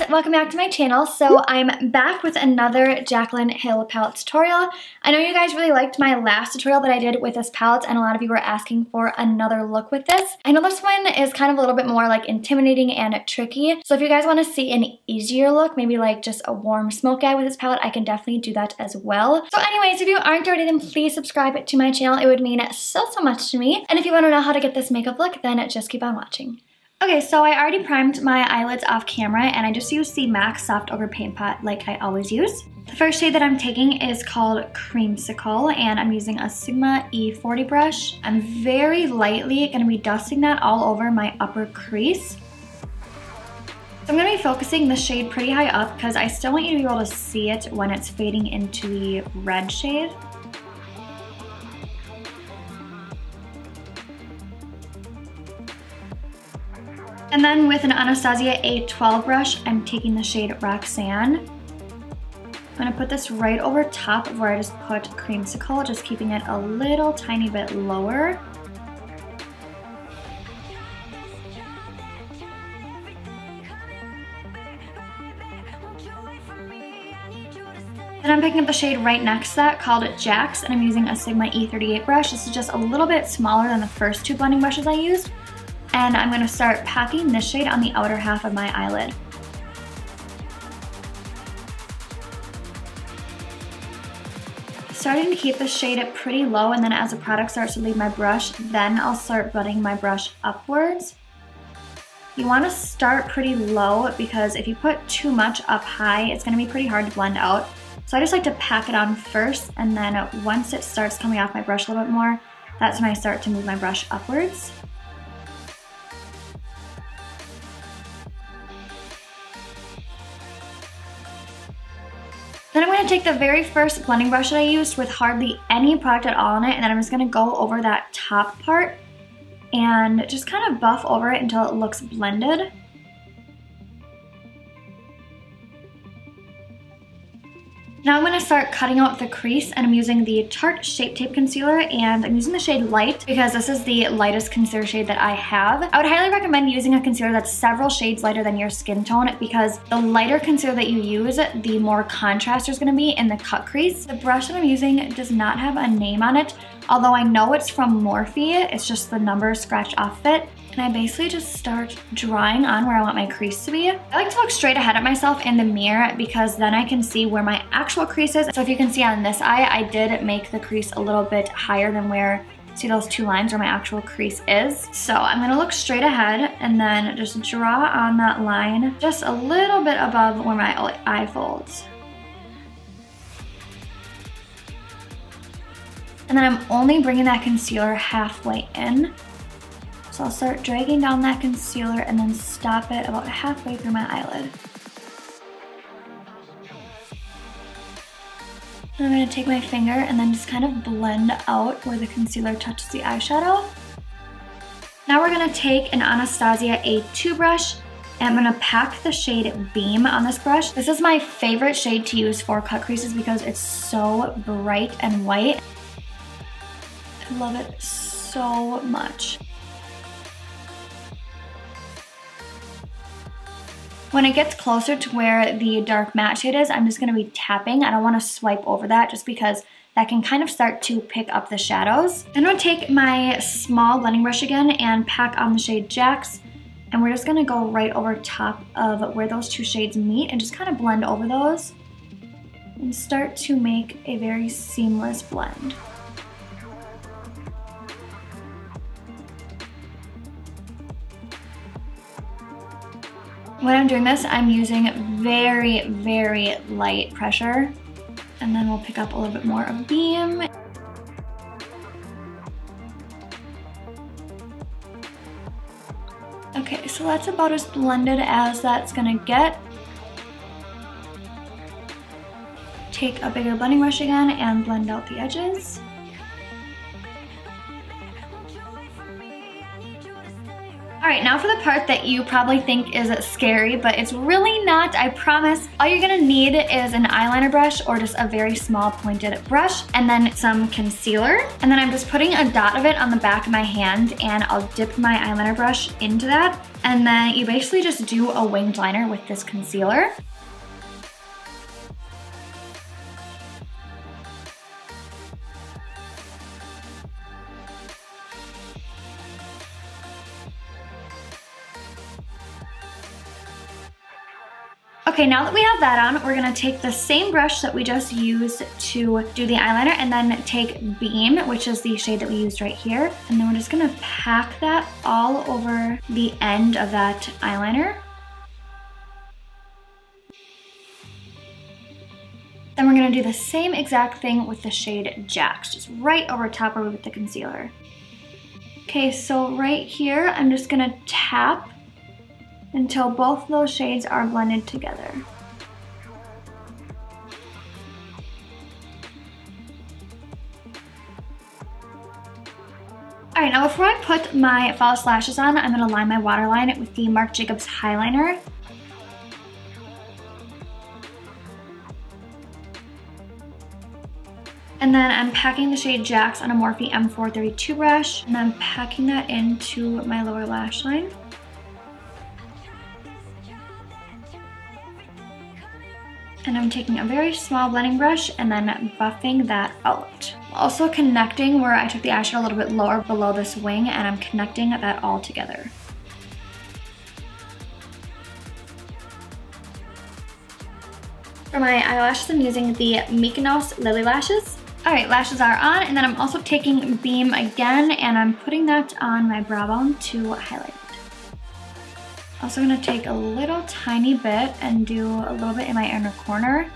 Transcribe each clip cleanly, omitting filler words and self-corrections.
Welcome back to my channel. So I'm back with another Jaclyn Hill palette tutorial. I know you guys really liked my last tutorial that I did with this palette, and a lot of you were asking for another look with this. I know this one is kind of a little bit more like intimidating and tricky, so if you guys want to see an easier look, maybe like just a warm smoke eye with this palette, I can definitely do that as well. So anyways, if you aren't already, then please subscribe to my channel. It would mean so much to me. And if you want to know how to get this makeup look, then just keep on watching. Okay, so I already primed my eyelids off camera, and I just used the MAC Soft Ochre Paint Pot like I always use. The first shade that I'm taking is called Creamsicle, and I'm using a Sigma E40 brush. I'm very lightly going to be dusting that all over my upper crease. So I'm going to be focusing the shade pretty high up because I still want you to be able to see it when it's fading into the red shade. And then with an Anastasia A12 brush, I'm taking the shade Roxanne. I'm going to put this right over top of where I just put Creamsicle, just keeping it a little tiny bit lower. Then I'm picking up the shade right next to that called Jax, and I'm using a Sigma E38 brush. This is just a little bit smaller than the first two blending brushes I used. And I'm going to start packing this shade on the outer half of my eyelid. Starting to keep the shade pretty low, and then as the product starts to leave my brush, then I'll start blending my brush upwards. You want to start pretty low because if you put too much up high, it's going to be pretty hard to blend out. So I just like to pack it on first, and then once it starts coming off my brush a little bit more, that's when I start to move my brush upwards. Then I'm going to take the very first blending brush that I used with hardly any product at all on it, and then I'm just going to go over that top part and just kind of buff over it until it looks blended. Now I'm going to start cutting out the crease, and I'm using the Tarte Shape Tape Concealer, and I'm using the shade Light because this is the lightest concealer shade that I have. I would highly recommend using a concealer that's several shades lighter than your skin tone because the lighter concealer that you use, the more contrast there's going to be in the cut crease. The brush that I'm using does not have a name on it, although I know it's from Morphe. It's just the number scratched off of it. And I basically just start drawing on where I want my crease to be. I like to look straight ahead at myself in the mirror because then I can see where my actual crease is. So if you can see on this eye, I did make the crease a little bit higher than where, see those two lines where my actual crease is. So I'm gonna look straight ahead and then just draw on that line just a little bit above where my eye folds. And then I'm only bringing that concealer halfway in. So I'll start dragging down that concealer and then stop it about halfway through my eyelid. And I'm going to take my finger and then just kind of blend out where the concealer touches the eyeshadow. Now we're going to take an Anastasia A2 brush, and I'm going to pack the shade Beam on this brush. This is my favorite shade to use for cut creases because it's so bright and white. I love it so much. When it gets closer to where the dark matte shade is, I'm just going to be tapping. I don't want to swipe over that just because that can kind of start to pick up the shadows. Then I'm going to take my small blending brush again and pack on the shade Jax. And we're just going to go right over top of where those two shades meet and just kind of blend over those and start to make a very seamless blend. When I'm doing this, I'm using very, very light pressure, and then we'll pick up a little bit more of Beam. Okay, so that's about as blended as that's gonna get. Take a bigger blending brush again and blend out the edges. All right, now for the part that you probably think is scary, but it's really not, I promise. All you're gonna need is an eyeliner brush or just a very small pointed brush, and then some concealer. And then I'm just putting a dot of it on the back of my hand, and I'll dip my eyeliner brush into that. And then you basically just do a winged liner with this concealer. Okay, now that we have that on, we're gonna take the same brush that we just used to do the eyeliner and then take Beam, which is the shade that we used right here. And then we're just gonna pack that all over the end of that eyeliner. Then we're gonna do the same exact thing with the shade Jax, just right over top where we put the concealer. Okay, so right here, I'm just gonna tap until both those shades are blended together. All right, now before I put my false lashes on, I'm gonna line my waterline with the Marc Jacobs Highliner. And then I'm packing the shade Jax on a Morphe M432 brush, and I'm packing that into my lower lash line. And I'm taking a very small blending brush and then buffing that out. Also connecting where I took the eyeshadow a little bit lower below this wing, and I'm connecting that all together. For my eyelashes, I'm using the Mykonos Lilly lashes. All right, lashes are on, and then I'm also taking Beam again, and I'm putting that on my brow bone to highlight. Also gonna take a little tiny bit and do a little bit in my inner corner.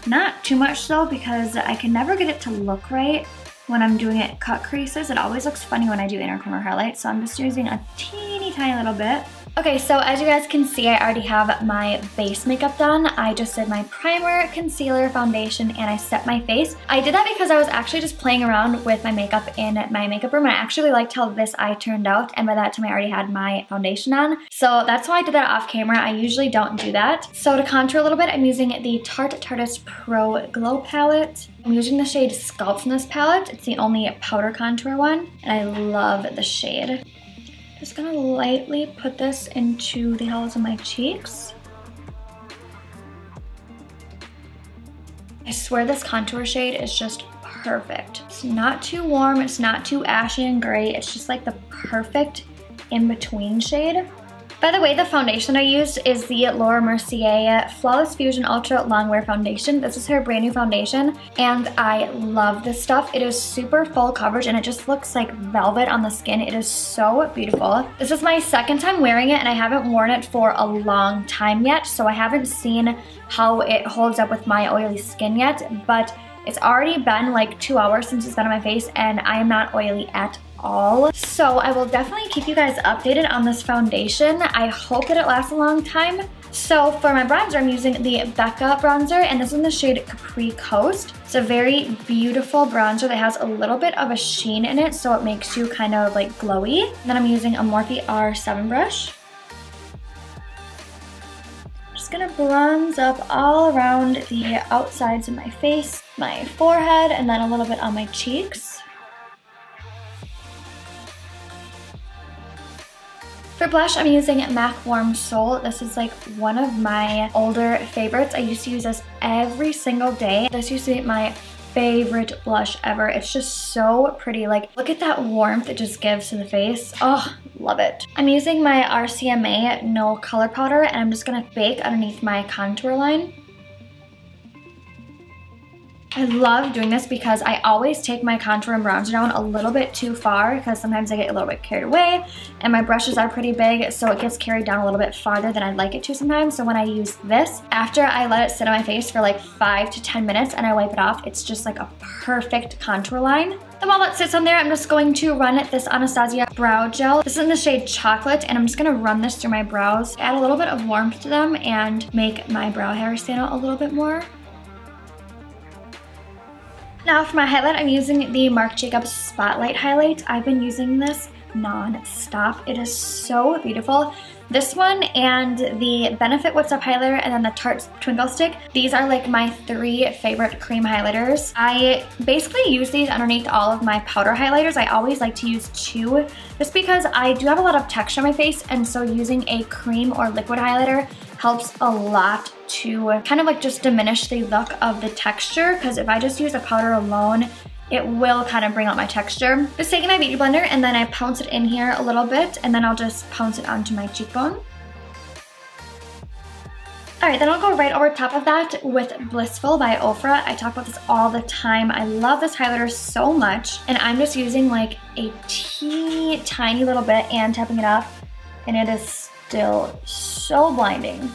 Not too much though, because I can never get it to look right when I'm doing it cut creases. It always looks funny when I do inner corner highlights, so I'm just using a teeny tiny little bit. Okay, so as you guys can see, I already have my base makeup done. I just did my primer, concealer, foundation, and I set my face. I did that because I was actually just playing around with my makeup in my makeup room, and I actually liked how this eye turned out, and by that time I already had my foundation on. So that's why I did that off camera. I usually don't do that. So to contour a little bit, I'm using the Tarte Pro Glow palette. I'm using the shade Sculpt in this palette. It's the only powder contour one, and I love the shade. Just gonna lightly put this into the hollows of my cheeks. I swear this contour shade is just perfect. It's not too warm, it's not too ashy and gray, it's just like the perfect in-between shade. By the way, the foundation I used is the Mercier Flawless Fusion Ultra Longwear Foundation. This is her brand new foundation, and I love this stuff. It is super full coverage, and it just looks like velvet on the skin. It is so beautiful. This is my second time wearing it, and I haven't worn it for a long time yet, so I haven't seen how it holds up with my oily skin yet, but it's already been like 2 hours since it's been on my face, and I am not oily at all. So I will definitely keep you guys updated on this foundation. I hope that it lasts a long time. So for my bronzer, I'm using the BECCA bronzer, and this is in the shade Capri Coast. It's a very beautiful bronzer that has a little bit of a sheen in it, so it makes you kind of like glowy. And then I'm using a Morphe R7 brush. Just gonna bronze up all around the outsides of my face, my forehead, and then a little bit on my cheeks. For blush, I'm using MAC Warm Soul. This is like one of my older favorites. I used to use this every single day. This used to be my favorite blush ever. It's just so pretty. Like, look at that warmth it just gives to the face. Oh, love it. I'm using my RCMA No Color Powder, and I'm just gonna bake underneath my contour line. I love doing this because I always take my contour and bronzer down a little bit too far, because sometimes I get a little bit carried away, and my brushes are pretty big, so it gets carried down a little bit farther than I'd like it to sometimes. So when I use this, after I let it sit on my face for like 5 to 10 minutes and I wipe it off, it's just like a perfect contour line. Then while that sits on there, I'm just going to run this Anastasia brow gel. This is in the shade Chocolate, and I'm just gonna run this through my brows, add a little bit of warmth to them, and make my brow hair stand out a little bit more. Now for my highlight, I'm using the Marc Jacobs Spotlight Highlight. I've been using this non-stop. It is so beautiful. This one and the Benefit What's Up highlighter and then the Tarte Twinkle Stick. These are like my 3 favorite cream highlighters. I basically use these underneath all of my powder highlighters. I always like to use 2 just because I do have a lot of texture on my face, and so using a cream or liquid highlighter helps a lot to kind of like just diminish the look of the texture, because if I just use a powder alone, it will kind of bring out my texture. Just taking my beauty blender and then I pounce it in here a little bit, and then I'll just pounce it onto my cheekbone. Alright, then I'll go right over top of that with Blissful by OFRA. I talk about this all the time. I love this highlighter so much, and I'm just using like a teeny tiny little bit and tapping it off, and it is still so blinding.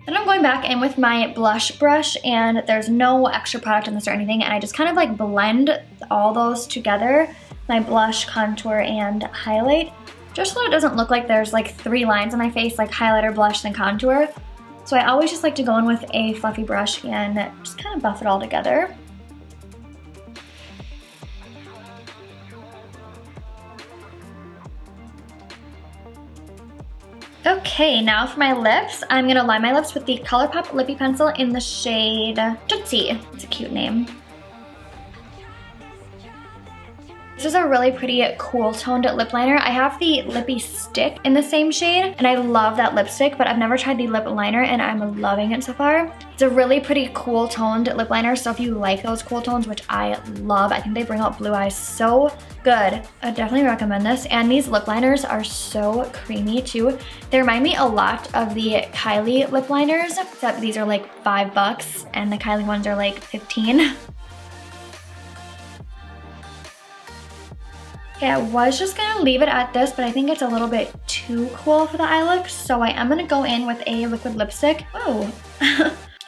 Then I'm going back in with my blush brush, and there's no extra product in this or anything, and I just kind of like blend all those together, my blush, contour, and highlight, just so it doesn't look like there's like 3 lines on my face, like highlighter, blush, then contour. So I always just like to go in with a fluffy brush and just kind of buff it all together. Okay, now for my lips, I'm gonna line my lips with the Colourpop Lippy Pencil in the shade Tootsi. It's a cute name. This is a really pretty cool toned lip liner. I have the Lippy Stick in the same shade, and I love that lipstick, but I've never tried the lip liner, and I'm loving it so far. It's a really pretty cool toned lip liner, so if you like those cool tones, which I love, I think they bring out blue eyes so good. I definitely recommend this, and these lip liners are so creamy too. They remind me a lot of the Kylie lip liners, except these are like $5, and the Kylie ones are like 15. Okay, I was just gonna leave it at this, but I think it's a little bit too cool for the eye look, so I am gonna go in with a liquid lipstick. Oh.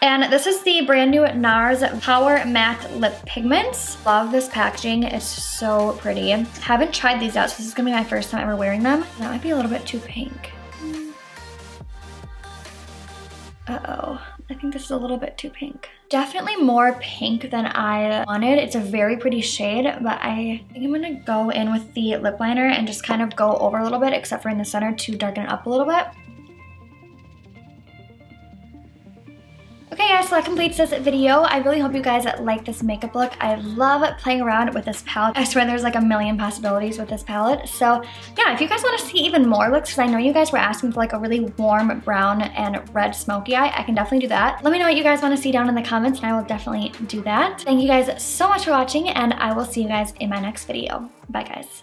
And this is the brand new NARS Power Matte Lip Pigments. Love this packaging, it's so pretty. Haven't tried these out, so this is gonna be my first time ever wearing them. That might be a little bit too pink. Uh-oh, I think this is a little bit too pink. Definitely more pink than I wanted. It's a very pretty shade, but I think I'm gonna go in with the lip liner and just kind of go over a little bit, except for in the center to darken it up a little bit. Okay guys, so that completes this video. I really hope you guys like this makeup look. I love playing around with this palette. I swear there's like a million possibilities with this palette. So yeah, if you guys want to see even more looks, because I know you guys were asking for like a really warm brown and red smoky eye, I can definitely do that. Let me know what you guys want to see down in the comments, and I will definitely do that. Thank you guys so much for watching, and I will see you guys in my next video. Bye guys.